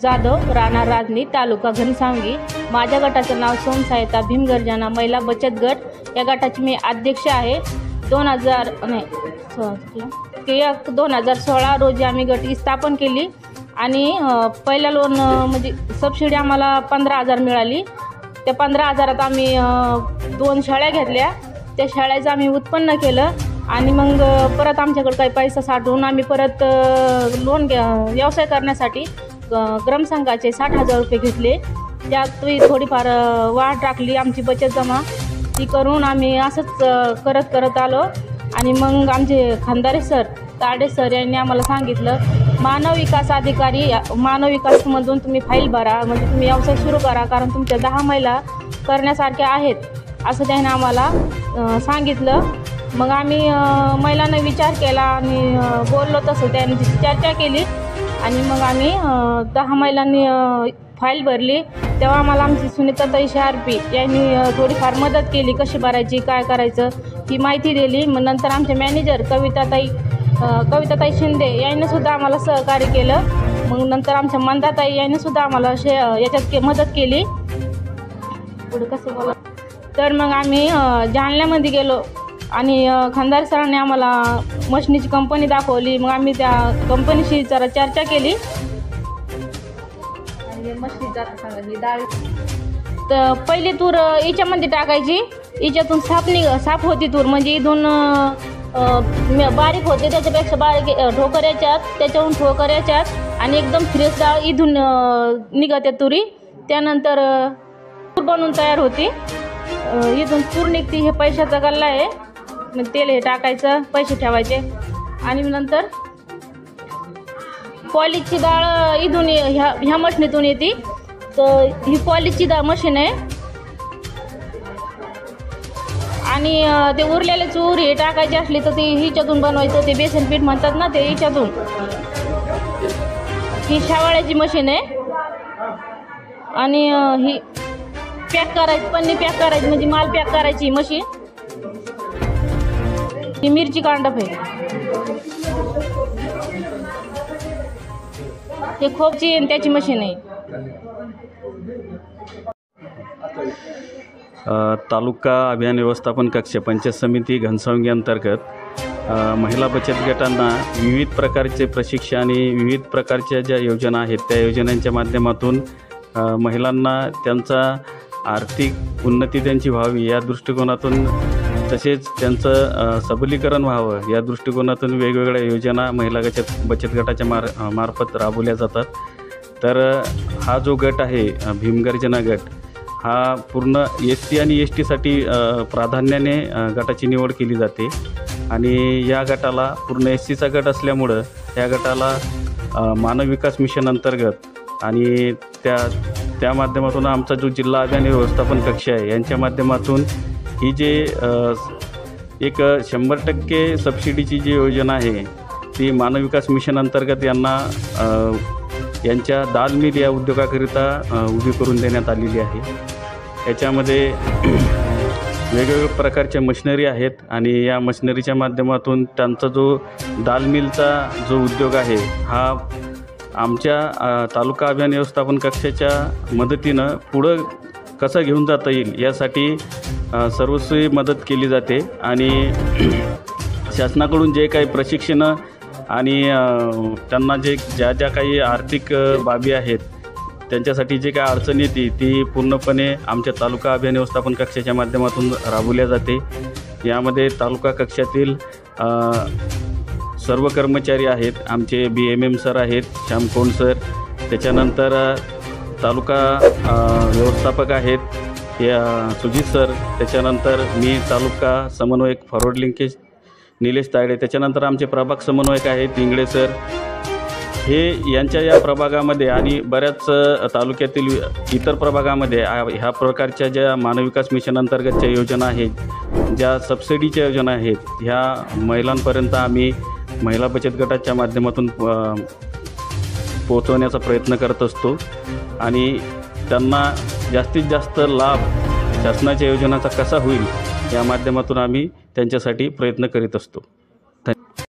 जाधव, राहणार राजनी, तालुका घनसावंगी। माझ्या गटाचं नाव सोमसहायता भीम गर्जना महिला बचत गट। या गटाची मी अध्यक्ष आहे। 2016 रोजी आम्ही गट स्थापन केली आणि पहिला लोन म्हणजे सबसिडी आम्हाला 15,000 मिळाली। त्या 15,000 आम्ही 2 शाळा घेतल्या। त्या शाळेचं आम्ही उत्पन्न केलं आणि मग परत आमच्याकडे काही पैसा साठवून आम्ही परत लोन व्यवसाय करण्यासाठी ग्रामसंघाचे 60,000 रुपये घेतले। त्यात थोडीफार वाढ टाकली आमची बचत जमा ती करून आम्ही असंच करत आलो। आणि मग आमचे खंदारे सर, ताडे सर यांनी आम्हाला सांगितलं मानव विकास अधिकारी मानव विकासमधून तुम्ही फाईल भरा, म्हणजे तुम्ही व्यवसाय सुरू करा, कारण तुमच्या 10 महिला करण्यासारख्या आहेत असं त्याने आम्हाला सांगितलं। मग आम्ही महिलांना विचार केला आणि बोललो तसं त्यांनी चर्चा केली आणि मग आम्ही 10 महिलांनी फाईल भरली। तेव्हा आम्हाला आमची सुनीताताई शार्पी यांनी थोडीफार मदत केली, कशी भरायची काय करायचं ही माहिती दिली। मग नंतर आमचे मॅनेजर कविताताई शिंदे यांनीसुद्धा आम्हाला सहकार्य केलं। मग नंतर आमच्या मंदाताई यांनीसुद्धा आम्हाला याच्यात मदत केली। पुढे कसं बोला तर मग आम्ही जालन्यामध्ये गेलो आणि खंदारे सरांनी आम्हाला मशनीची कंपनी दाखवली। मग आम्ही त्या कंपनीशी जरा चर्चा केली आणि मशनी जात सांगितली डाळ तर पहिली तूर हिच्यामध्ये टाकायची, हिच्यातून साप होती तूर, म्हणजे इथून बारीक होते त्याच्यापेक्षा बारीक ठोकर याच्यात, त्याच्याहून ठोकर याच्यात आणि एकदम फ्रेश डाळ इथून निघते तुरी। त्यानंतर तूर बनवून तयार होती, इथून तूर निघते। हे पैशाचा गल्ला आहे, मग तेल हे टाकायचं, पैसे ठेवायचे आणि नंतर पॉलिशची डाळ इथून ह्या मशनीतून येते। तर ही पॉलिशची डाळ मशीन आहे आणि ते उरलेले चूर हे टाकायचे असले तर ते हिच्यातून बनवायचं, ते बेसन पीठ म्हणतात ना, ते हिच्यातून। ही शेवाळ्याची मशीन आहे आणि ही पॅक करायची, पन्नी पॅक करायची म्हणजे माल पॅक करायची मशीन। ही मिरची कांडप आहे, हे खोपची आणि त्याची मशीन आहे। तालुका अभियान व्यवस्थापन कक्ष पंचायत समिती घनसावंगी अंतर्गत महिला बचत गटांना विविध प्रकारचे प्रशिक्षण आणि विविध प्रकारच्या ज्या योजना आहेत त्या योजनांच्या माध्यमातून महिलांना त्यांचा आर्थिक उन्नती त्यांची व्हावी या दृष्टिकोनातून, तसेच त्यांचं सबलीकरण व्हावं या दृष्टिकोनातून वेगवेगळ्या योजना महिला बचत गटाच्या मार्फत राबवल्या जातात। तर हा जो गट आहे भीमगर्जना गट हा पूर्ण SC आणि STसाठी प्राधान्याने गटाची निवड केली जाते आणि या गटाला पूर्ण SCचा गट असल्यामुळं या गटाला मानव विकास मिशन अंतर्गत आणि त्या माध्यमातून आमचा जो जिल्हा अभियान व्यवस्थापन कक्ष आहे यांच्या माध्यमातून ही जे एक 100% सबसिडीची जी योजना आहे ती मानव विकास मिशन अंतर्गत यांच्या दाल मिल या उद्योगाकरिता उभी करून देण्यात आलेली आहे। याच्यामध्ये वेगवेगळ्या प्रकारच्या मशिनरी आहेत आणि या मशिनरीच्या माध्यमातून त्यांचा जो दाल मिलचा जो उद्योग आहे हा आमच्या तालुका अभियान व्यवस्थापन कक्षाच्या मदतीनं पुढं कसं घेऊन जाता येईल यासाठी सर्वस्वी मदत केली जाते आणि शासनाकडून जे काही प्रशिक्षणं आणि त्यांना ज्या काही आर्थिक बाबी आहेत त्यांच्यासाठी जे काही अडचण येते ती पूर्णपणे आमच्या तालुका अभियान व्यवस्थापन कक्षाच्या माध्यमातून राबवल्या जाते। यामध्ये तालुका कक्षातील सर्व कर्मचारी आहेत, आमचे BMM सर आहेत, श्यामकोंड सर, त्याच्यानंतर तालुका व्यवस्थापक आहेत सुजित सर, त्याच्यानंतर मी तालुका समन्वयक फॉरवर्ड लिंकेज निलेश तायडे, त्याच्यानंतर आमचे प्रभाग समन्वयक आहेत इंगळे सर। हे यांच्या या प्रभागामध्ये आणि बऱ्याच तालुक्यातील इतर प्रभागामध्ये ह्या प्रकारच्या ज्या मानव विकास मिशन अंतर्गतच्या योजना आहेत, ज्या सबसिडीच्या योजना आहेत, ह्या महिलांपर्यंत आम्ही महिला बचत गटाच्या माध्यमातून पोहोचवण्याचा प्रयत्न करत असतो आणि त्यांना जास्तीत जास्त लाभ शासनाच्या योजनांचा कसा होईल या माध्यमातून आम्ही त्यांच्यासाठी प्रयत्न करीत असतो। धन्यवाद।